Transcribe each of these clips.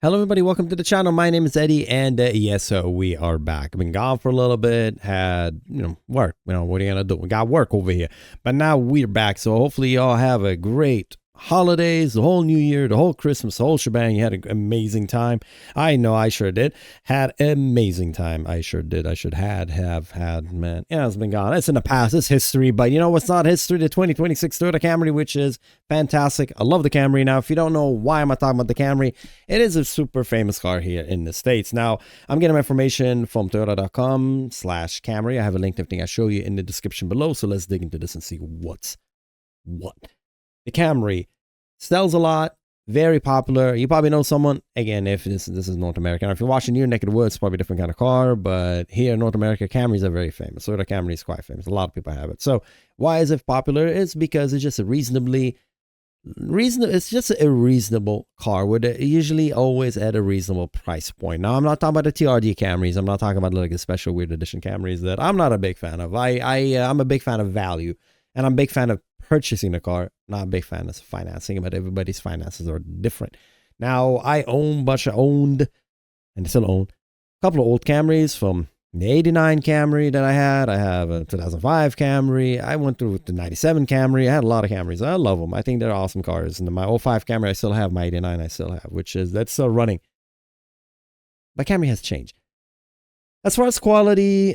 Hello everybody, welcome to the channel. My name is Eddie, and yes, so we are back. I've been gone for a little bit, had, work. What are you gonna do? We got work over here. But now we're back, so hopefully y'all have a great holidays, the whole new year, the whole Christmas, the whole shebang. You had an amazing time. I know I sure did. Had amazing time. I sure did. I should have had, man. Yeah, it's been gone. It's in the past. It's history. But you know what's not history? The 2026 Toyota Camry, which is fantastic. I love the Camry. Now, if you don't know why am I talking about the Camry, it is a super famous car here in the States. Now, I'm getting my information from toyota.com/Camry. I have a link to everything I show you in the description below. So let's dig into this and see what's what. The Camry sells a lot, very popular. You probably know someone, again, if this is North America. Now, if you're watching your neck of the woods, it's probably a different kind of car, but here in North America, Camrys are very famous. Toyota Camry is quite famous. A lot of people have it. So why is it popular? It's because it's just a it's just a reasonable car with usually always at a reasonable price point. Now, I'm not talking about the TRD Camrys. I'm not talking about like a special weird edition Camrys that I'm not a big fan of. I'm a big fan of value, and I'm a big fan of purchasing a car, not a big fan of financing, but everybody's finances are different. Now, I owned and still own a couple of old Camrys from the 89 Camry that I had. I have a 2005 Camry. I went through the 97 Camry. I had a lot of Camrys. I love them. I think they're awesome cars. And my 05 Camry, I still have. My 89, I still have, that's still running. But Camry has changed. As far as quality,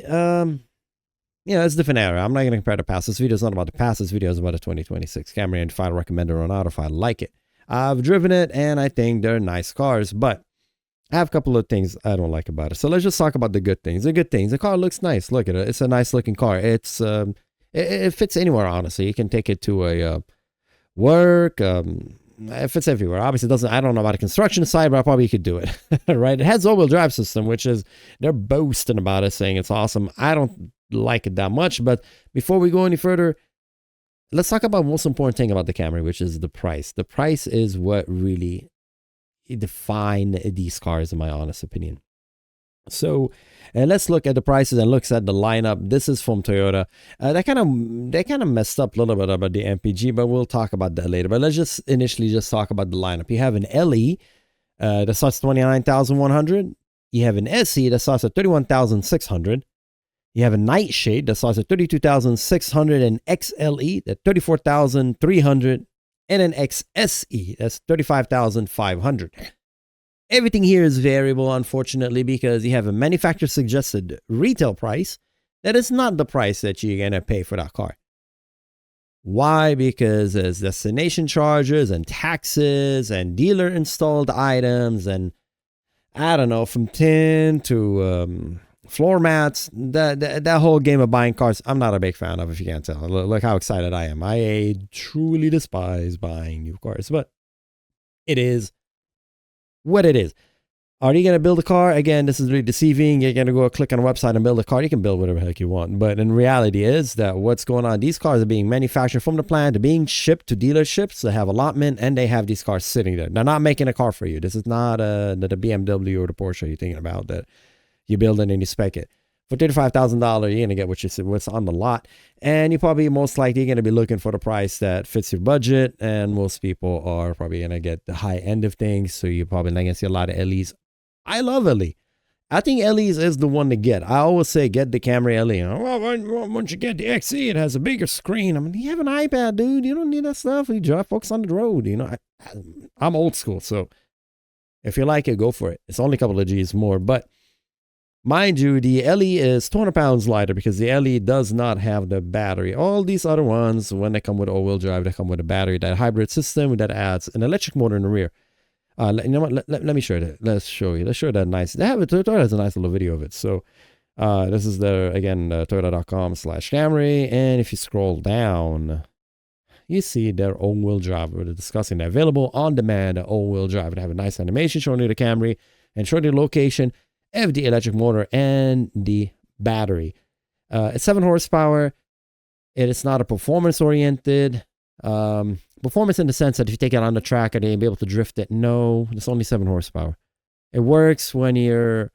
it's a different era. I'm not going to compare the past. This video is not about the past. This video is about the 2026 Camry and if I recommend it or not, if I like it. I've driven it and I think they're nice cars, but I have a couple of things I don't like about it. So let's just talk about the good things. The good things. The car looks nice. Look at it. It's a nice looking car. It fits anywhere, honestly. You can take it to a work. It fits everywhere. Obviously, it doesn't. I don't know about the construction side, but I probably could do it. Right? It has all-wheel drive system, which is they're boasting about it, saying it's awesome. I don't like it that much, but before we go any further, let's talk about the most important thing about the Camry, which is the price. The price is what really define these cars, in my honest opinion. So let's look at the prices and looks at the lineup. This is from Toyota. They kind of messed up a little bit about the MPG, but we'll talk about that later. But let's just initially just talk about the lineup. You have an LE that starts at $29,100. You have an SE that starts at $31,600. You have a Nightshade that starts at $32,600, an XLE at $34,300, and an XSE that's $35,500. Everything here is variable, unfortunately, because you have a manufacturer suggested retail price that is not the price that you're going to pay for that car. Why? Because there's destination charges and taxes and dealer installed items and I don't know, from tin to floor mats, that whole game of buying cars, I'm not a big fan of, if you can't tell. Look how excited I am. I truly despise buying new cars, but it is what it is. Are you going to build a car? Again, this is really deceiving. You're going to go click on a website and build a car. You can build whatever the heck you want. But in reality is that what's going on, these cars are being manufactured from the plant, they're being shipped to dealerships. They have allotment and they have these cars sitting there. They're not making a car for you. This is not the BMW or the Porsche you're thinking about that you build it and you spec it. For $35,000, you're going to get what's on the lot. And you're probably most likely going to be looking for the price that fits your budget. And most people are probably going to get the high end of things. So you're probably not going to see a lot of LEs. I love LE. I think LEs is the one to get. I always say get the Camry LE. Well, once you get the XE, it has a bigger screen. I mean, you have an iPad, dude. You don't need that stuff. You drive folks on the road. I'm old school. So if you like it, go for it. It's only a couple of G's more. But mind you, the LE is 200 pounds lighter because the LE does not have the battery. All these other ones, when they come with all-wheel drive, they come with a battery, that hybrid system that adds an electric motor in the rear. You know what? Let me show you. Let's show you. Let's show that nice. They have it. Toyota has a nice little video of it. So this is Toyota.com/Camry. And if you scroll down, you see their all-wheel drive. We're discussing the available on-demand all-wheel drive. They have a nice animation showing you the Camry and showing you the location of the electric motor and the battery. It's 7 horsepower. It is not a performance-oriented. Performance in the sense that if you take it on the track, are you be able to drift it? No, it's only 7 horsepower. It works when you're,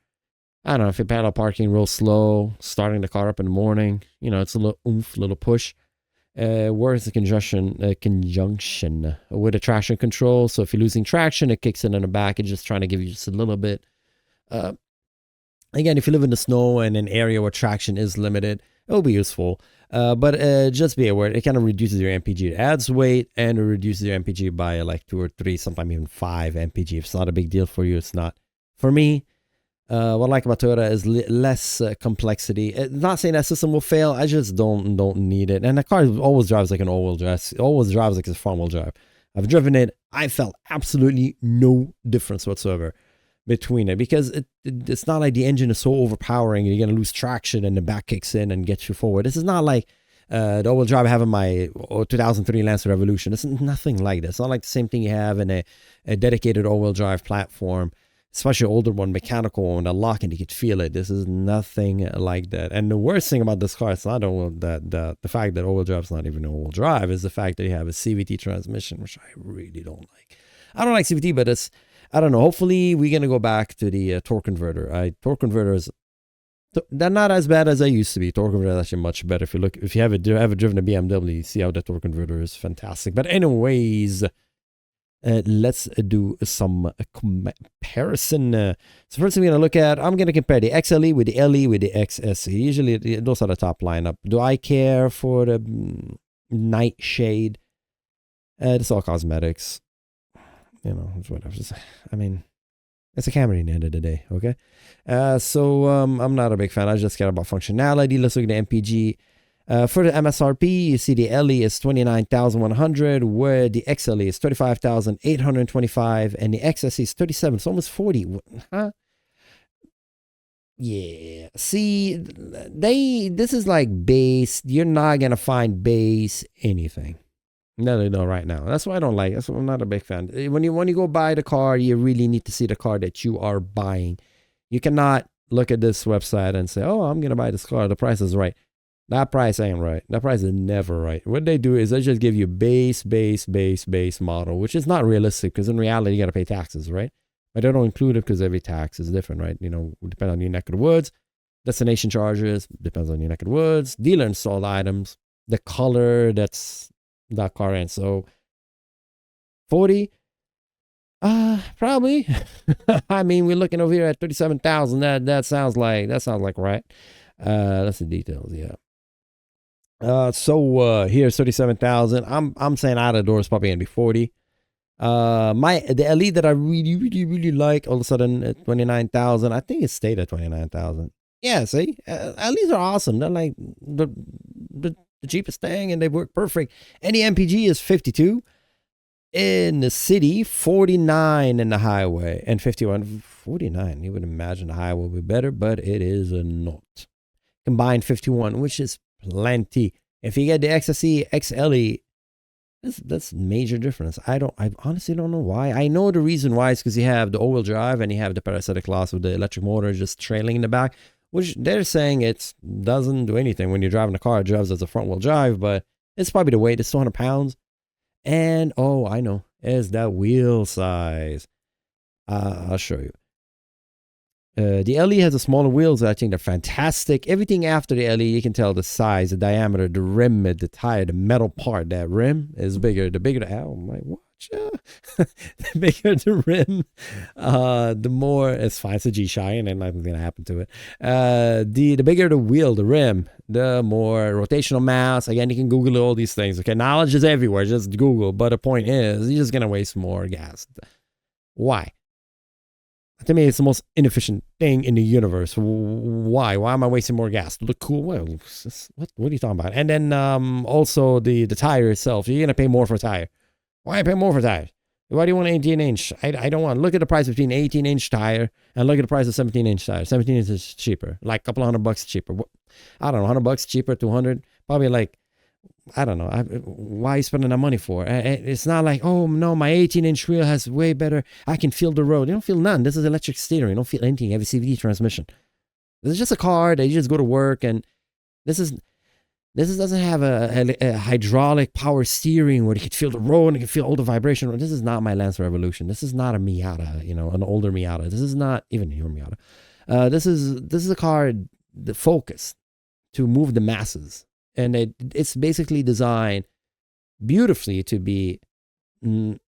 I don't know, if you're parallel parking real slow, starting the car up in the morning. It's a little oomph, little push. works in conjunction with the traction control. So if you're losing traction, it kicks in the back. It's just trying to give you just a little bit. Again, if you live in the snow and an area where traction is limited, it'll be useful. But just be aware, it kind of reduces your MPG. It adds weight and it reduces your MPG by like 2 or 3, sometimes even 5 MPG. If it's not a big deal for you, it's not. For me, what I like about Toyota is less complexity. Not saying that system will fail. I just don't need it. And the car always drives like an all-wheel drive. It always drives like it's front-wheel drive. I've driven it. I felt absolutely no difference whatsoever between it, because it's not like the engine is so overpowering and you're going to lose traction and the back kicks in and gets you forward. This is not like the all-wheel drive I have in my 2003 Lancer Revolution. It's nothing like this. It's not like the same thing you have in a dedicated all-wheel drive platform, especially older one, mechanical one, the lock, and you could feel it. This is nothing like that. And the worst thing about this car, it's not the fact that all-wheel drive is not even all-wheel drive, is the fact that you have a CVT transmission, which I really don't like. I don't like CVT, but it's, I don't know. Hopefully, we're going to go back to the torque converter. Torque converters, they're not as bad as they used to be. Torque converter is actually much better. If you ever driven a BMW, you see how the torque converter is fantastic. But anyways, let's do some comparison. So first thing we're going to look at, I'm going to compare the XLE with the LE with the XSE. Usually, those are the top lineup. Do I care for the night shade? It's all cosmetics. You know, it's whatever. I mean, it's a Camry at the end of the day, okay? So I'm not a big fan. I just care about functionality. Let's look at the MPG. For the MSRP, you see the LE is $29,100, where the XLE is $35,825, and the XSE is $37,000. It's almost $40,000. Huh? Yeah. See, this is like base. You're not gonna find base anything. No, right now. That's why I don't like it. That's why I'm not a big fan. When you go buy the car, you really need to see the car that you are buying. You cannot look at this website and say, oh, I'm going to buy this car. The price is right. That price ain't right. That price is never right. What they do is they just give you base model, which is not realistic, because in reality, you got to pay taxes, right? But they don't include it because every tax is different, right? You know, depending on your neck of the woods. Destination charges, depends on your neck of the woods. Dealer installed items, the color that's that car in. So 40, probably. I mean, we're looking over here at 37,000. That sounds like right. That's the details, yeah. So here's 37,000. I'm saying out of the door is probably gonna be 40. The LE that I really like, all of a sudden at 29,000. I think it stayed at 29,000. Yeah, see, LEs are awesome. They're like the cheapest thing, and they work perfect. And the MPG is 52 in the city, 49 in the highway, and 51, 49. You would imagine the highway would be better, but it is not. Combined 51, which is plenty. If you get the XSE, XLE, that's major difference. I honestly don't know why. I know the reason why is because you have the all-wheel drive and you have the parasitic loss with the electric motor just trailing in the back, which they're saying it doesn't do anything when you're driving a car. It drives as a front-wheel drive, but it's probably the weight. It's 200 pounds. And, oh, I know, is that wheel size. I'll show you. The LE has the smaller wheels. I think they're fantastic. Everything after the LE, you can tell the size, the diameter, the rim, the tire, the metal part. That rim is bigger. The bigger the, oh my, watch. The bigger the rim, the more, it's fine. It's a G-Shine and nothing's going to happen to it. The bigger the wheel, the rim, the more rotational mass. Again, you can Google all these things. Okay, knowledge is everywhere. Just Google. But the point is, you're just going to waste more gas. Why? To me, it's the most inefficient thing in the universe. Why? Why am I wasting more gas? Look cool. Well, what are you talking about? And then also the tire itself. You're going to pay more for a tire. Why pay more for tires? Why do you want an 18-inch? I don't want. Look at the price between an 18-inch tire and look at the price of 17-inch tire. 17-inch is cheaper. Like a couple $100 cheaper. I don't know, $100 cheaper, 200. Probably like, I don't know. Why are you spending that money for? It's not like, oh, no, my 18-inch wheel has way better. I can feel the road. You don't feel none. This is electric steering. You don't feel anything. You have a CVT transmission. This is just a car that you just go to work, and this doesn't have a hydraulic power steering where you can feel the road and you can feel all the vibration. This is not my Lancer Revolution. This is not a Miata, you know, an older Miata. This is not even your Miata. This is a car, the focus to move the masses. and it's basically designed beautifully to be, I don't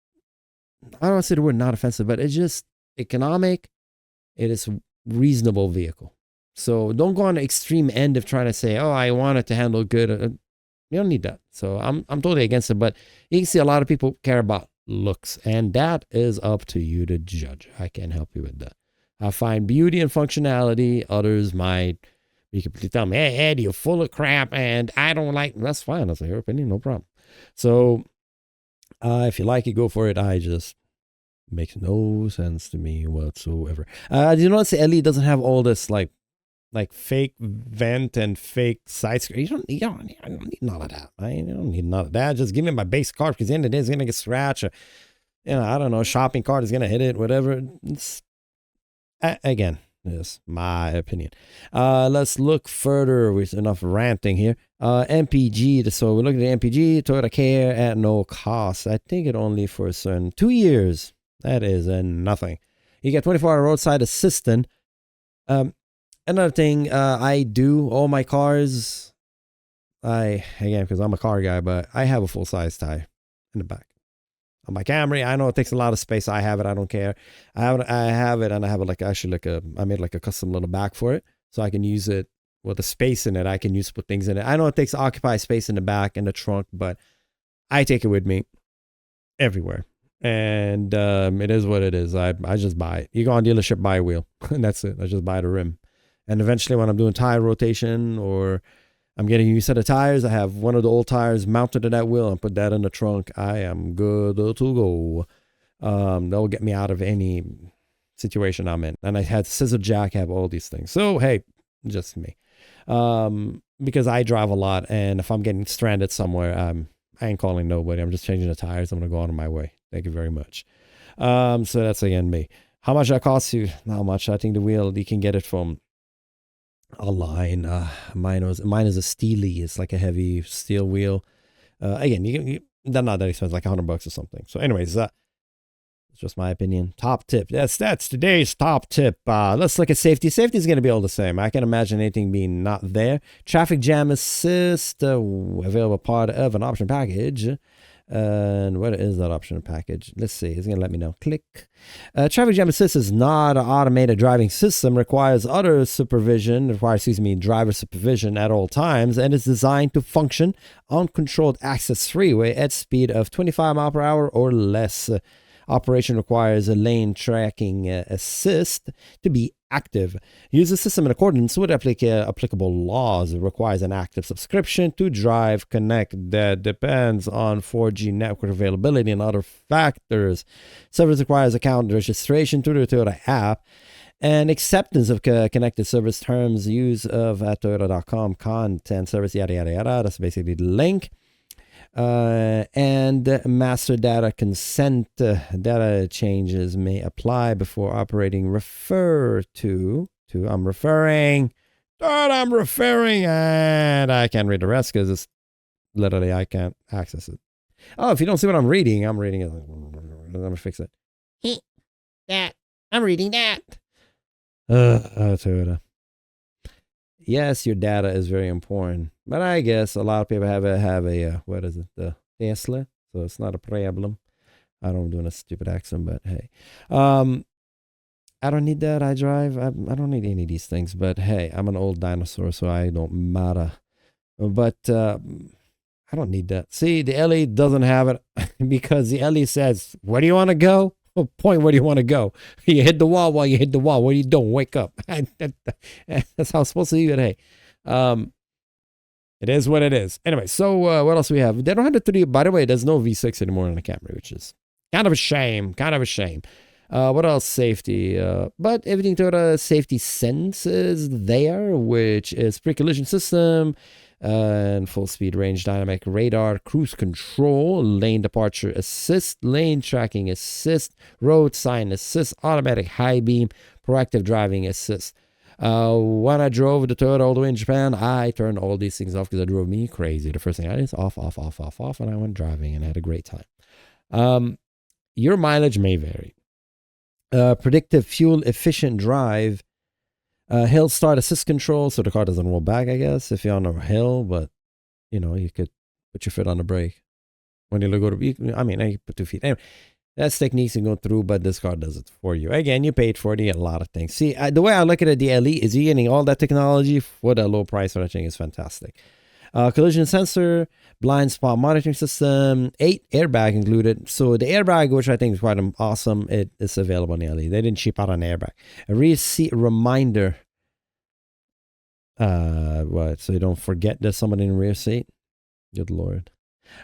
want to say the word not offensive, but it's just economic. It is a reasonable vehicle. So don't go on the extreme end of trying to say, oh, I want it to handle good. You don't need that. So I'm totally against it. But you can see a lot of people care about looks, and that is up to you to judge. I can't help you with that. I find beauty and functionality. Others might be completely tell me, hey, Ed, you're full of crap, and I don't like. That's fine. That's your opinion, no problem. So if you like it, go for it. I just makes no sense to me whatsoever. Do you notice the LE doesn't have all this like fake vent and fake side screen? You don't need none of that. I don't need none of that. Just give me my base card, because at the end of the day, it's gonna get scratched. Or, I don't know, shopping cart is gonna hit it, whatever. It's, again, it's my opinion. Let's look further with enough ranting here. MPG. So we look at the MPG Toyota Care at no cost. I think it only for a certain 2 years. That is nothing. You get 24-hour roadside assistant. Another thing, I do all my cars. Again, because I'm a car guy, but I have a full-size tire in the back. On my Camry, I know it takes a lot of space. I have it. I don't care. I have it, and I have it I made like a custom little back for it, so I can use it with the space in it. I can use to put things in it. I know it takes occupy space in the back and the trunk, but I take it with me everywhere. And it is what it is. I just buy it. You go on dealership, buy a wheel, and that's it. I just buy the rim. And eventually, when I'm doing tire rotation or I'm getting a new set of tires, I have one of the old tires mounted to that wheel and put that in the trunk. I am good to go. That'll get me out of any situation I'm in. And I had scissor jack, have all these things. So hey, just me. Because I drive a lot, and if I'm getting stranded somewhere, I ain't calling nobody. I'm just changing the tires. I'm gonna go on my way. Thank you very much. So that's again me. How much that costs you? Not much. I think the wheel, you can get it from online. Mine is a Steely. It's like a heavy steel wheel. Again, they're not that expensive, like $100 or something. So anyways, it's just my opinion. Top tip. That's today's top tip. Let's look at safety. Safety is going to be all the same. I can imagine anything being not there. Traffic jam assist, available part of an option package. And what is that option package? Let's see. It's going to let me know. Click. Traffic jam assist is not an automated driving system. Requires driver supervision at all times, and is designed to function on controlled access freeway at speed of 25 miles per hour or less. Operation requires a lane tracking assist to be active. Use the system in accordance with applicable laws. It requires an active subscription to Drive Connect that depends on 4G network availability and other factors. Service requires account registration to the Toyota app and acceptance of connected service terms, use of Toyota.com content, service, yada, yada, yada. That's basically the link. And master data consent. Data changes may apply before operating. Refer to I'm referring, and I can't read the rest because it's literally I can't access it. Oh, if you don't see what I'm reading it. I'm gonna fix it. That I'm reading that. Toyota. Yes, your data is very important, but I guess a lot of people have a what is it, the Tesla, so it's not a problem. I don't do a stupid accent, but hey, I don't need that. I drive. I don't need any of these things, but hey, I'm an old dinosaur, so I don't matter. But I don't need that. See, the LE doesn't have it because the LE says, "Where do you want to go?" Point, where do you want to go? You hit the wall while you hit the wall. What are you doing? Wake up. That's how it's supposed to be. But hey, it is what it is. Anyway, so what else we have? They don't have the 3. By the way, there's no V6 anymore in the Camry, which is kind of a shame. What else? Safety. But everything Toyota safety sense is there, which is pre-collision system, and full speed range dynamic radar, cruise control, lane departure assist, lane tracking assist, road sign assist, automatic high beam, proactive driving assist. When I drove the Toyota all the way in Japan, I turned all these things off because it drove me crazy. The first thing I did is off, and I went driving and had a great time. Your mileage may vary. Predictive fuel efficient drive. Hill start assist control, so the car doesn't roll back, I guess, if you're on a hill, but you know, you could put your foot on the brake when you go to. I mean, I put 2 feet. Anyway, that's techniques you go through, but this car does it for you. Again, you paid for it, you get a lot of things. See, the way I look at it, the LE is you getting all that technology for the low price, which I think is fantastic. Collision sensor, blind spot monitoring system, 8 airbag included. So the airbag, which I think is quite awesome, it is available in the LE. They didn't cheap out on the airbag. A rear seat reminder. What? So you don't forget there's somebody in the rear seat? Good Lord.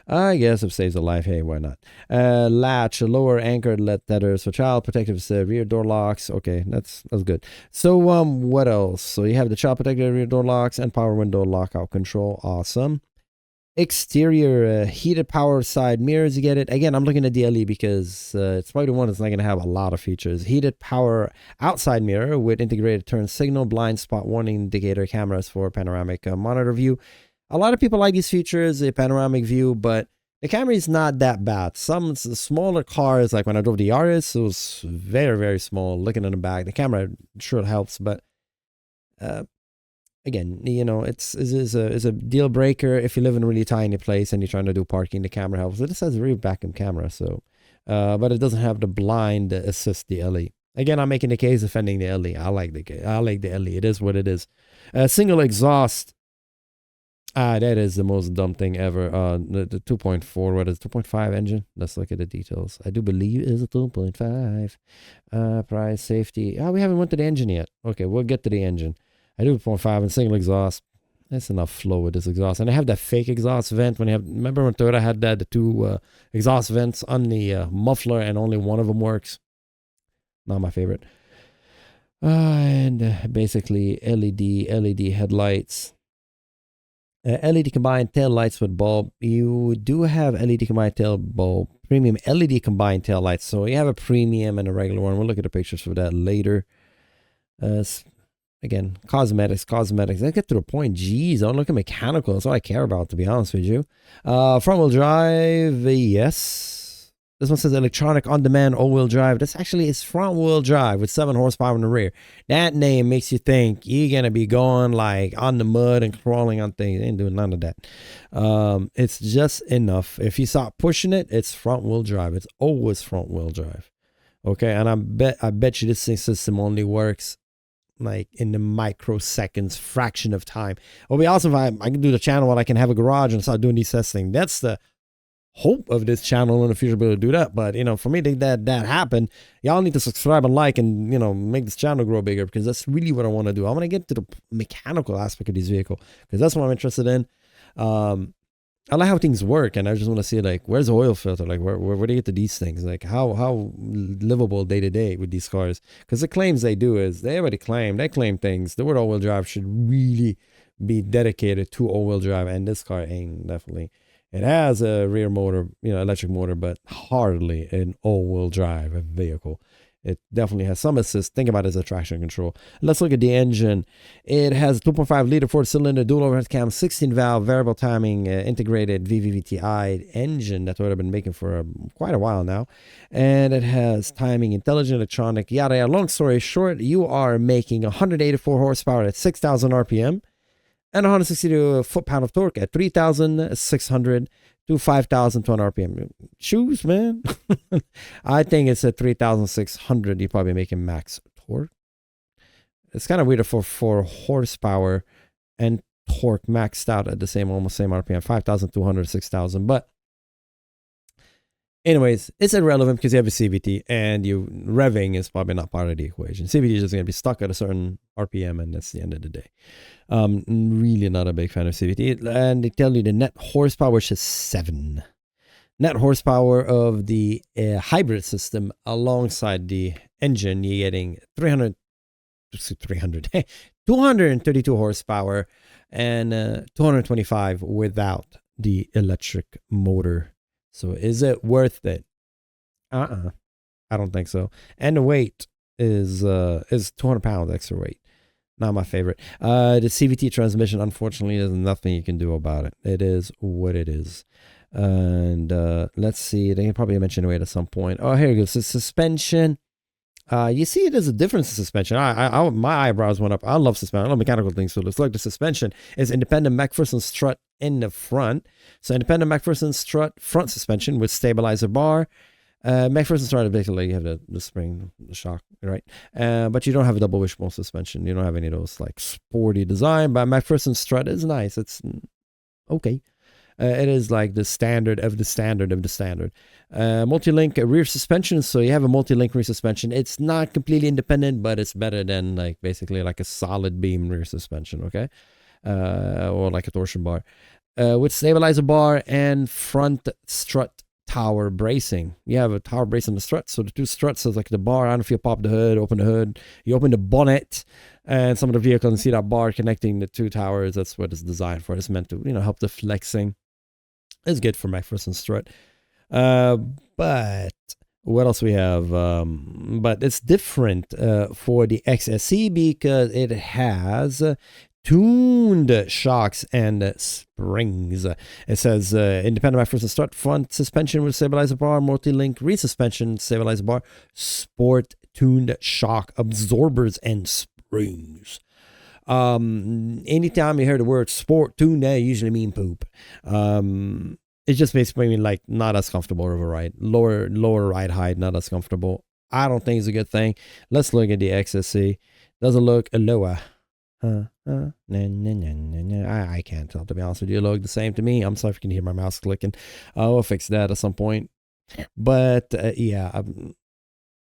I guess it saves a life. Hey, why not? Latch, lower anchored tethers for child protective rear door locks. Okay, that's good. So what else? So you have the child protective rear door locks and power window lockout control. Awesome. Exterior heated power side mirrors. You get it. Again, I'm looking at the LE because it's probably the one that's not going to have a lot of features. Heated power outside mirror with integrated turn signal, blind spot warning indicator, cameras for panoramic monitor view. A lot of people like these features, a panoramic view, but the Camry is not that bad. Some smaller cars, like when I drove the Yaris, it was very, very small. Looking in the back, the camera sure helps, but again, you know, it's a deal breaker if you live in a really tiny place and you're trying to do parking. The camera helps. This has a rear backup camera, so but it doesn't have the blind assist, the LE. Again, I'm making the case defending the LE. I like the LE. It is what it is. Single exhaust. That is the most dumb thing ever. The 2.4, what is it, 2.5 engine? Let's look at the details. I do believe it is a 2.5. Price, safety. We haven't went to the engine yet. Okay, we'll get to the engine. I do 2.5 and single exhaust. That's enough flow with this exhaust. And I have that fake exhaust vent. Remember when Toyota had that, the 2 exhaust vents on the muffler and only one of them works? Not my favorite. And basically LED headlights. LED combined tail lights with bulb. You do have LED combined tail bulb, premium LED combined tail lights. So you have a premium and a regular one. We'll look at the pictures for that later. Again, cosmetics. Let's get to the point. Jeez, I don't look at mechanical. That's all I care about, to be honest with you. Front wheel drive, yes. This one says electronic on-demand all-wheel drive. That's actually, it's front-wheel drive with 7 horsepower in the rear. That name makes you think you're going to be going like on the mud and crawling on things. Ain't doing none of that. It's just enough. If you start pushing it, it's front-wheel drive. It's always front-wheel drive. Okay, and I bet you this thing system only works like in the microseconds fraction of time. It'll be awesome if I can do the channel while I can have a garage and start doing these testing. That's the hope of this channel in the future, be able to do that. But you know, for me to that happen, y'all need to subscribe and like, and you know, make this channel grow bigger, because that's really what I want to do. I want to get to the mechanical aspect of this vehicle, because that's what I'm interested in. I like how things work, and I just want to see like, where's the oil filter, like where do you get to these things, like how livable day to day with these cars. Because the claims they do is they claim things. The word all-wheel drive should really be dedicated to all-wheel drive, and this car ain't. Definitely. It has a rear motor, you know, electric motor, but hardly an all-wheel drive vehicle. It definitely has some assist. Think about it as a traction control. Let's look at the engine. It has a 2.5 liter 4-cylinder dual overhead cam, 16-valve variable timing integrated VVTi engine that Toyota been making for quite a while now. And it has timing, intelligent electronic, yada yada. Long story short, you are making 184 horsepower at 6,000 RPM. And 162 foot-pound of torque at 3,600 to 5,200 RPM. Choose, man. I think it's at 3,600. You're probably making max torque. It's kind of weird for horsepower and torque maxed out at the almost same RPM, 5,200, 6,000. But anyways, it's irrelevant because you have a CVT, and revving is probably not part of the equation. CVT is just going to be stuck at a certain RPM, and that's the end of the day. Really not a big fan of CVT. And they tell you the net horsepower, which is 7. Net horsepower of the hybrid system alongside the engine, you're getting 232 horsepower and 225 without the electric motor. So is it worth it? I don't think so. And the weight is 200 pounds extra weight. Not my favorite. The CVT transmission, unfortunately, there's nothing you can do about it. It is what it is. And let's see. They can probably mention weight at some point. Oh, here it goes. So suspension. You see, there's a difference in suspension. My eyebrows went up. I love suspension. I love mechanical things. So let's look. The suspension is independent McPherson strut in the front. So independent McPherson strut front suspension with stabilizer bar. McPherson strut, basically you have the spring, the shock, right? But you don't have a double wishbone suspension. You don't have any of those like sporty design. But McPherson strut is nice. It's okay. It is like the standard of the standard of the standard. Multi-link rear suspension. So you have a multi-link rear suspension. It's not completely independent, but it's better than like basically like a solid beam rear suspension, okay? Or like a torsion bar. With stabilizer bar and front strut tower bracing. You have a tower brace on the strut. So the two struts is like the bar. I don't know if you pop the hood, open the hood, you open the bonnet, and some of the vehicles and see that bar connecting the two towers. That's what it's designed for. It's meant to, help the flexing. It's good for McPherson strut. But what else we have? But it's different for the XSE because it has tuned shocks and springs. It says independent McPherson strut, front suspension with stabilizer bar, multi-link resuspension, stabilizer bar, sport tuned shock absorbers and springs. Anytime you hear the word sport tuned, they usually mean poop. It's just basically mean like not as comfortable of a ride. Lower ride height, not as comfortable. I don't think it's a good thing. Let's look at the XSC. Doesn't look lower. I can't tell, to be honest with you. It look the same to me. I'm sorry if you can hear my mouse clicking. I'll fix that at some point. But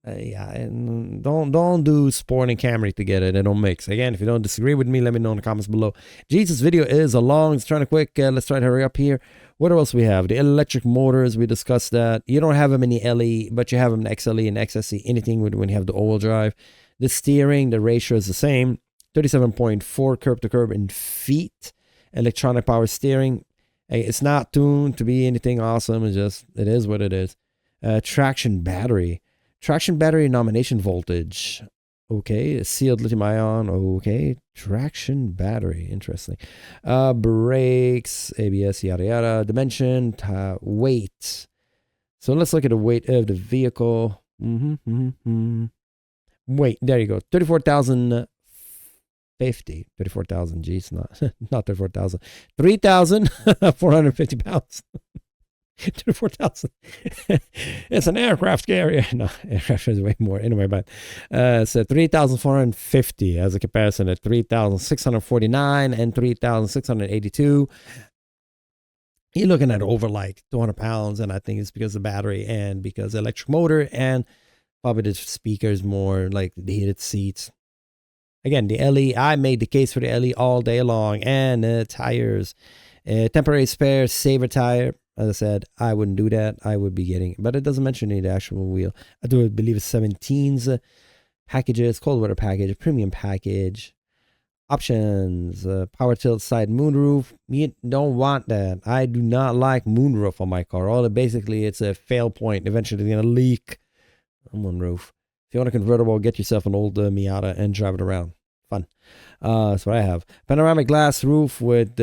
and don't do Sport and Camry together. They don't mix. Again, if you don't disagree with me, let me know in the comments below. Jesus, video is long. It's trying to quick. Let's try to hurry up here. What else we have? The electric motors. We discussed that. You don't have them in the LE, but you have them in XLE and XSE. Anything when you have the all-wheel drive. The steering, the ratio is the same. 37.4 curb to curb in feet. Electronic power steering. It's not tuned to be anything awesome. It is what it is. Traction battery. Traction battery nomination voltage. Okay. Sealed lithium ion. Okay. Traction battery. Interesting. Brakes, ABS, yada yada. Dimension, weight. So let's look at the weight of the vehicle. Weight. There you go. 34,050. 34,000. Geez, not 34,000. 3,450 pounds. 24,000. It's an aircraft carrier. No, aircraft is way more. Anyway, but so 3,450 as a comparison to 3,649 and 3,682. You're looking at over like 200 pounds, and I think it's because of the battery and because the electric motor and probably the speakers more, like the heated seats. Again, the LE, I made the case for the LE all day long, and tires, temporary spare, saver tire. As I said, I wouldn't do that. I would be getting, but it doesn't mention any of the actual wheel. I do believe it's 17s packages, cold weather package, premium package, options, power tilt side moonroof. You don't want that. I do not like moonroof on my car. Basically, it's a fail point. Eventually, it's going to leak on moonroof. If you want a convertible, get yourself an old Miata and drive it around. Fun. That's what I have. Panoramic glass roof with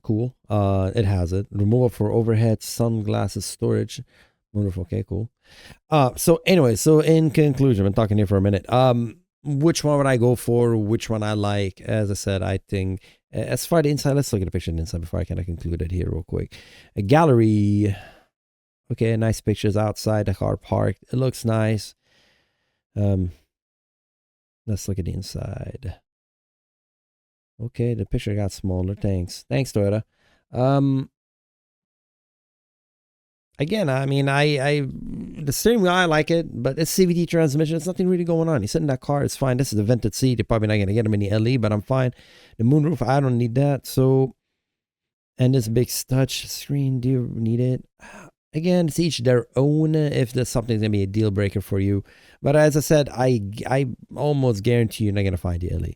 cool. It has it. Removal for overhead sunglasses storage. Wonderful. Okay, cool. So anyway, so in conclusion, I've been talking here for a minute. Which one would I go for? Which one I like? As I said, I think as far as the inside, let's look at the picture of the inside before I kind of conclude it here real quick. A gallery. Okay, nice pictures outside the car parked. It looks nice. Let's look at the inside. Okay, the picture got smaller. Thanks, Toyota. Again, I mean, the steering wheel, I like it, but it's CVT transmission. There's nothing really going on. You sit in that car, it's fine. This is a vented seat. You're probably not going to get them in the LE, but I'm fine. The moonroof, I don't need that. So, and this big touch screen, do you need it? Again, it's each their own if there's something going to be a deal breaker for you. But as I said, I almost guarantee you're not going to find the LE.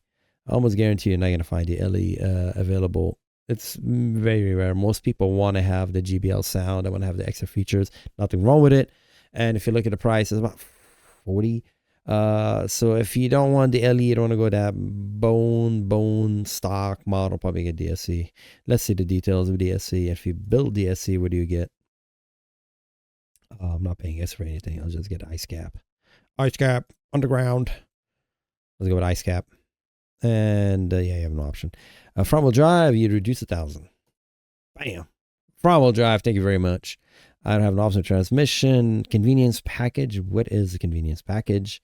I almost guarantee you're not going to find the LE available. It's very rare. Most people want to have the GBL sound. They want to have the extra features. Nothing wrong with it. And if you look at the price, it's about 40. So if you don't want the LE, you don't want to go that bone stock model, probably get DSC. Let's see the details of DSC. If you build DSC, what do you get? I'm not paying extra for anything. I'll just get ice cap. Ice cap, underground. Let's go with ice cap. And yeah, you have no option. Front wheel drive, you reduce 1,000. Bam. Front wheel drive, thank you very much. I don't have an option transmission. Convenience package. What is the convenience package?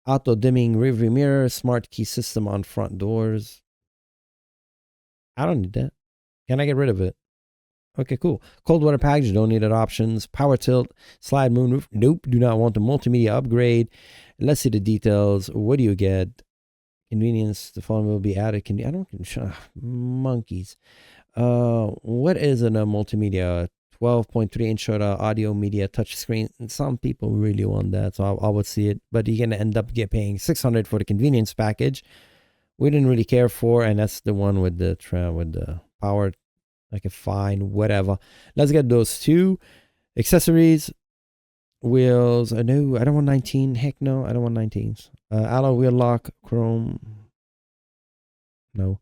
Auto dimming rear view mirror, smart key system on front doors. I don't need that. Can I get rid of it? Okay, cool. Cold water package, don't need it. Options. Power tilt, slide moonroof. Nope, do not want the multimedia upgrade. Let's see the details. What do you get? Convenience, the following will be added. I don't, monkeys. What is a multimedia? 12.3-inch audio media touchscreen. Some people really want that, so I would see it. But you're gonna end up paying $600 for the convenience package. We didn't really care for, and that's the one with the power. Like a fine, whatever. Let's get those two accessories. Wheels. No, I don't want 19. Heck no, I don't want 19s. Alloy wheel lock, chrome. No.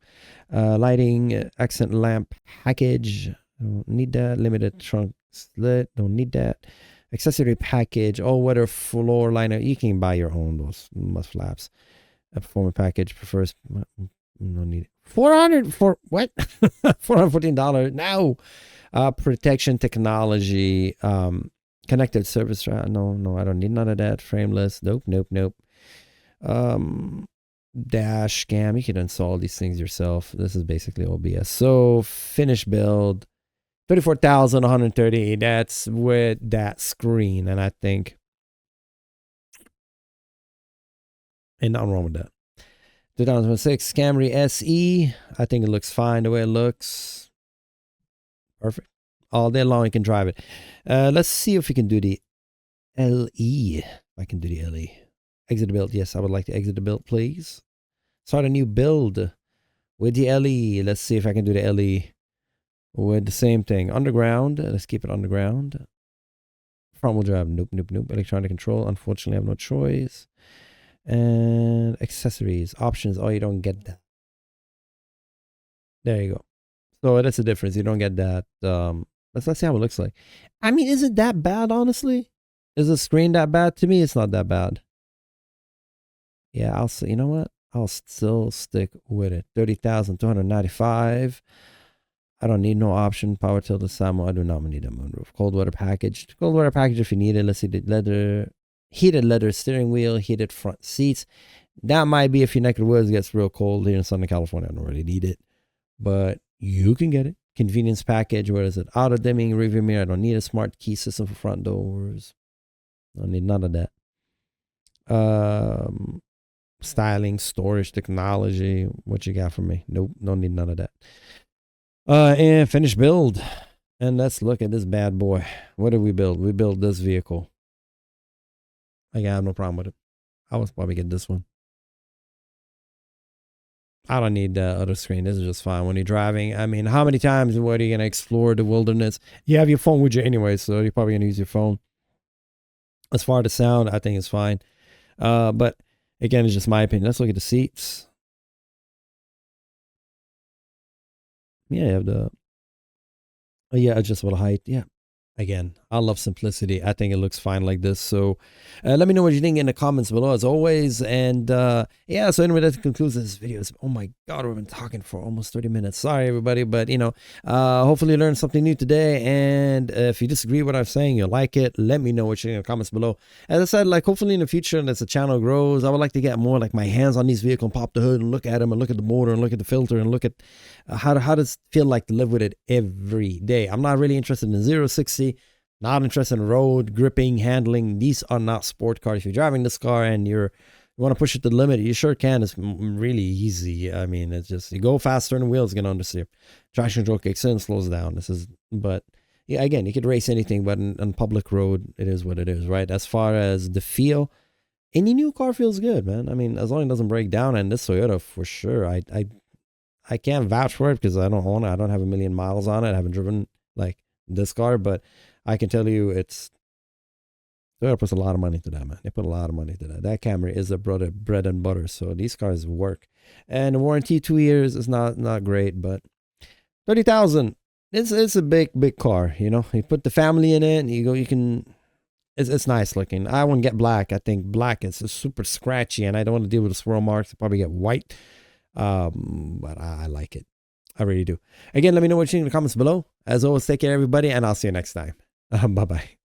Lighting, accent lamp package. Don't need that. Limited trunk slit. Don't need that. Accessory package. All-weather floor liner. You can buy your own, those must flaps. A performance package prefers. No need it. 400 for what? $414. No. Protection technology. Connected service. No, I don't need none of that. Frameless. Nope. Dash cam. You can install these things yourself. This is basically OBS. So finished build. 34,130. That's with that screen, and I think ain't nothing wrong with that. 2006 Camry SE. I think it looks fine the way it looks. Perfect. All day long you can drive it. Let's see if we can do the LE. I can do the LE. Exit the build. Yes, I would like to exit the build, please. Start a new build with the LE. Let's see if I can do the LE with the same thing. Underground. Let's keep it underground. Front wheel drive. Nope. Electronic control. Unfortunately, I have no choice. And accessories. Options. Oh, you don't get that. There you go. So that's the difference. You don't get that. Let's see how it looks like. I mean, is it that bad, honestly? Is the screen that bad? To me, it's not that bad. Yeah, I'll say, you know what? I'll still stick with it. 30,295. I don't need no option. Power tilt to Samo. I do not need a moonroof. Cold water package. Cold water package if you need it. Let's see the leather. Heated leather steering wheel. Heated front seats. That might be if your neck of the woods gets real cold here in Southern California. I don't really need it. But you can get it. Convenience package. What is it? Auto dimming rearview mirror. I don't need a smart key system for front doors. Don't need none of that. Styling, storage, technology. What you got for me? Nope. Don't need none of that. And finished build. And let's look at this bad boy. What did we build? We built this vehicle. I have no problem with it. I would probably get this one. I don't need the other screen. This is just fine. When you're driving, I mean, how many times what are you going to explore the wilderness? You have your phone with you anyway, so you're probably going to use your phone. As far as the sound, I think it's fine. But again, it's just my opinion. Let's look at the seats. Yeah, you have the adjustable height. Yeah. Again, I love simplicity. I think it looks fine like this. So let me know what you think in the comments below as always. And yeah, so anyway, that concludes this video. Oh my God, we've been talking for almost 30 minutes. Sorry, everybody. But, you know, hopefully you learned something new today. And if you disagree with what I'm saying, you like it, let me know what you think in the comments below. As I said, like hopefully in the future, as the channel grows, I would like to get more like my hands on these vehicles and pop the hood and look at them and look at the motor and look at the filter and look at how does it feel like to live with it every day. I'm not really interested in 0-60. Not interested in road, gripping, handling. These are not sport cars. If you're driving this car and you want to push it to the limit, you sure can. It's really easy. I mean, it's just, you go faster and the wheels get understeer. Traction control kicks in, slows down. But yeah, again, you could race anything, but on public road, it is what it is, right? As far as the feel, any new car feels good, man. I mean, as long as it doesn't break down, and this Toyota for sure, I can't vouch for it because I don't own it. I don't have a million miles on it. I haven't driven like this car, but I can tell you Toyota puts a lot of money into that, man. They put a lot of money into that. That Camry is a bread and butter. So these cars work. And the warranty 2 years is not great, but 30,000. It's a big car, you know. You put the family in it, and you can It's nice looking. I wouldn't get black. I think black is super scratchy, and I don't want to deal with the swirl marks. I'll probably get white. But I like it. I really do. Again, let me know what you think in the comments below. As always, take care, everybody, and I'll see you next time. Bye-bye.